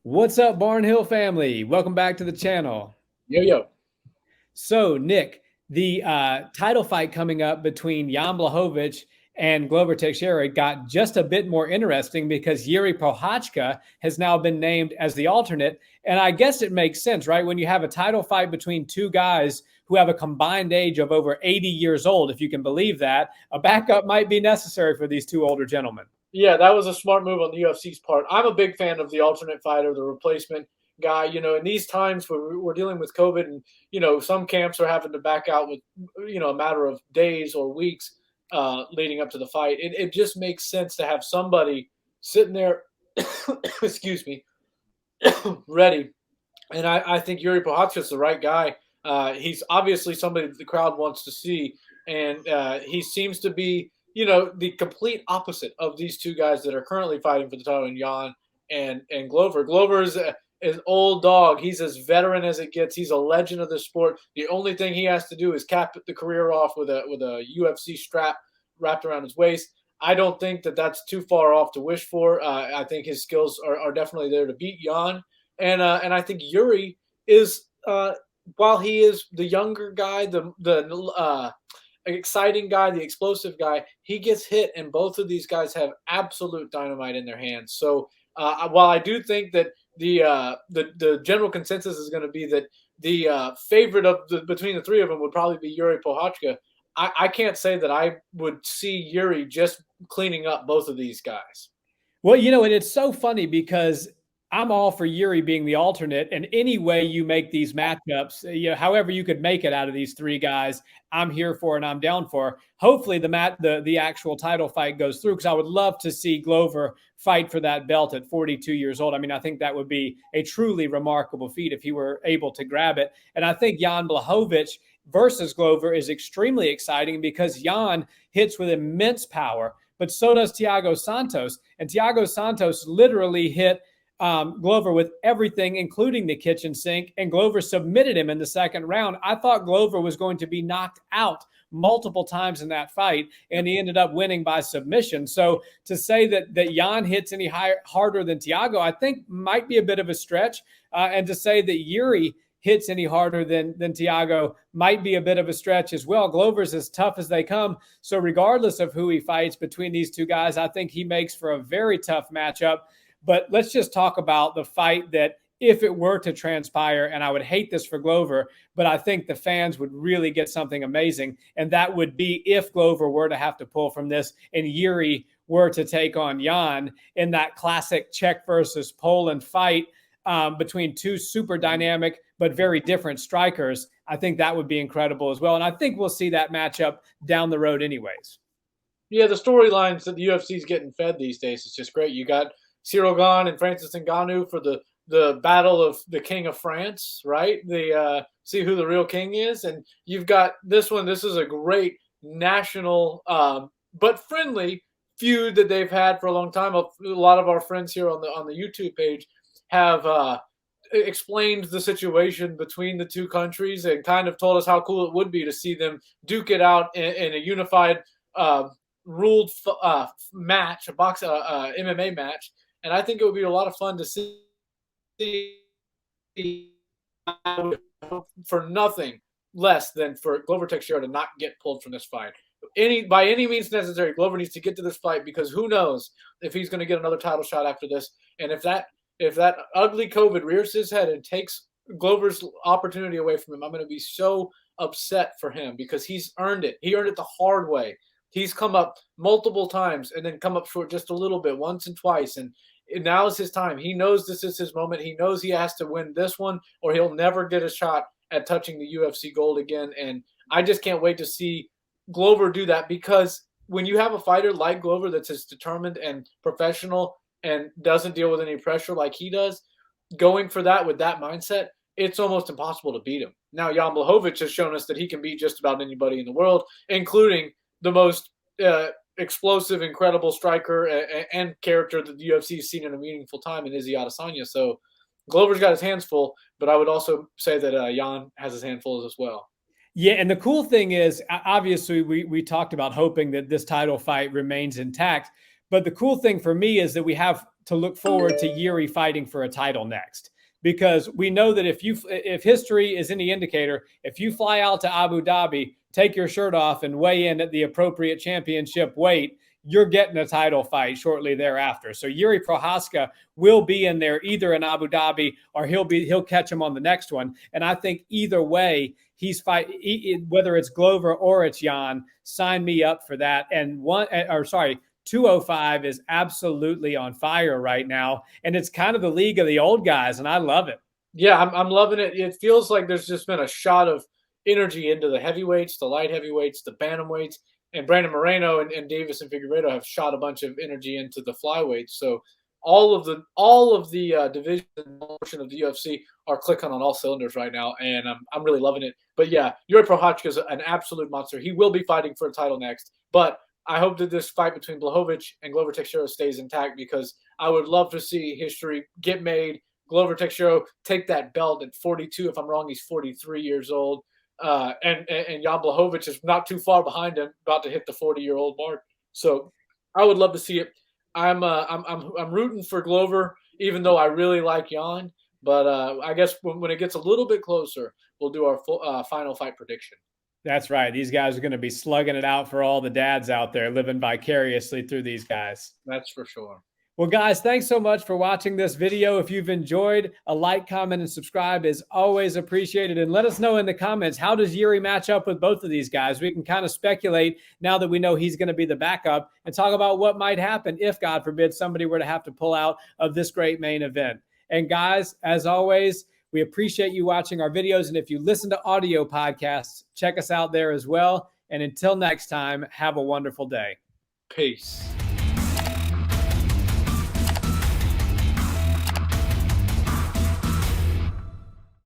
What's up, Barnhill family? Welcome back to the channel. Yo, yo. So, Nick, the title fight coming up between Jan Blachowicz and Glover Teixeira got just a bit more interesting because Jiří Procházka has now been named as the alternate. And I guess it makes sense, right? When you have a title fight between two guys who have a combined age of over 80 years old, if you can believe that, a backup might be necessary for these two older gentlemen. Yeah, that was a smart move on the UFC's part. I'm a big fan of the alternate fighter, the replacement guy. In these times where we're dealing with COVID and, some camps are having to back out with, a matter of days or weeks leading up to the fight. It just makes sense to have somebody sitting there, excuse me, ready. And I think Jiří Procházka is the right guy. He's obviously somebody that the crowd wants to see. And he seems to be the complete opposite of these two guys that are currently fighting for the title, Jan and Glover. Glover is an old dog. He's as veteran as it gets. He's a legend of the sport. The only thing he has to do is cap the career off with a UFC strap wrapped around his waist. I don't think that that's too far off to wish for. I think his skills are definitely there to beat Jan. And I think Jiří is, while he is the younger guy, the exciting guy, the explosive guy, he gets hit, and both of these guys have absolute dynamite in their hands. So while I do think that the general consensus is going to be that the favorite between the three of them would probably be Jiří Procházka, I can't say that I would see Jiří just cleaning up both of these guys. Well, and it's so funny because I'm all for Jiří being the alternate, and any way you make these matchups, however you could make it out of these three guys, I'm here for and I'm down for. Hopefully the actual title fight goes through, because I would love to see Glover fight for that belt at 42 years old. I mean, I think that would be a truly remarkable feat if he were able to grab it. And I think Jan Blachowicz versus Glover is extremely exciting because Jan hits with immense power, but so does Thiago Santos. And Thiago Santos literally hit Glover with everything, including the kitchen sink, and Glover submitted him in the second round. I thought Glover was going to be knocked out multiple times in that fight, and he ended up winning by submission. So to say that Jan hits any harder than Thiago, I think might be a bit of a stretch. And to say that Jiří hits any harder than Thiago might be a bit of a stretch as well. Glover's as tough as they come. So regardless of who he fights between these two guys, I think he makes for a very tough matchup. But let's just talk about the fight that, if it were to transpire, and I would hate this for Glover, but I think the fans would really get something amazing. And that would be if Glover were to have to pull from this and Jiří were to take on Jan in that classic Czech versus Poland fight between two super dynamic but very different strikers. I think that would be incredible as well. And I think we'll see that matchup down the road anyways. Yeah, the storylines that the UFC is getting fed these days is just great. You got Cyril Gane and Francis Ngannou for the battle of the King of France, right? They see who the real king is. And you've got this one. This is a great national but friendly feud that they've had for a long time. A lot of our friends here on the YouTube page have explained the situation between the two countries and kind of told us how cool it would be to see them duke it out in a unified ruled match, a MMA match. And I think it would be a lot of fun to see for nothing less than for Glover Teixeira to not get pulled from this fight. By any means necessary, Glover needs to get to this fight, because who knows if he's going to get another title shot after this. And if that ugly COVID rears his head and takes Glover's opportunity away from him, I'm going to be so upset for him, because he's earned it. He earned it the hard way. He's come up multiple times and then come up short just a little bit, once and twice. And now is his time. He knows this is his moment. He knows he has to win this one, or he'll never get a shot at touching the UFC gold again. And I just can't wait to see Glover do that, because when you have a fighter like Glover that's as determined and professional and doesn't deal with any pressure like he does, going for that with that mindset, it's almost impossible to beat him. Now, Jan Blachowicz has shown us that he can beat just about anybody in the world, including the most explosive, incredible striker and character that the UFC has seen in a meaningful time in Izzy Adesanya. So Glover's got his hands full, but I would also say that Jan has his hand full as well. Yeah, and the cool thing is, obviously, we talked about hoping that this title fight remains intact. But the cool thing for me is that we have to look forward to Jiří fighting for a title next. Because we know that if history is any indicator, if you fly out to Abu Dhabi, take your shirt off and weigh in at the appropriate championship weight, you're getting a title fight shortly thereafter. So Jiří Procházka will be in there either in Abu Dhabi or he'll catch him on the next one. And I think either way, he's whether it's Glover or it's Jan, sign me up for that. And 205 is absolutely on fire right now. And it's kind of the league of the old guys, and I love it. Yeah, I'm loving it. It feels like there's just been a shot of energy into the heavyweights, the light heavyweights, the bantamweights, and Brandon Moreno and Davis and Figueiredo have shot a bunch of energy into the flyweights. So all of the division portion of the UFC are clicking on all cylinders right now, and I'm really loving it. But yeah, Jiří Procházka is an absolute monster. He will be fighting for a title next, but I hope that this fight between Blachowicz and Glover Teixeira stays intact, because I would love to see history get made. Glover Teixeira take that belt at 42. If I'm wrong, he's 43 years old. And Jan Blachowicz is not too far behind him, about to hit the 40-year-old mark. So I would love to see it. I'm rooting for Glover, even though I really like Jan. But I guess when it gets a little bit closer, we'll do our final fight prediction. That's right. These guys are going to be slugging it out for all the dads out there living vicariously through these guys. That's for sure. Well, guys, thanks so much for watching this video. If you've enjoyed, a like, comment, and subscribe is always appreciated. And let us know in the comments, how does Jiří match up with both of these guys? We can kind of speculate now that we know he's going to be the backup, and talk about what might happen if, God forbid, somebody were to have to pull out of this great main event. And guys, as always, we appreciate you watching our videos. And if you listen to audio podcasts, check us out there as well. And until next time, have a wonderful day. Peace.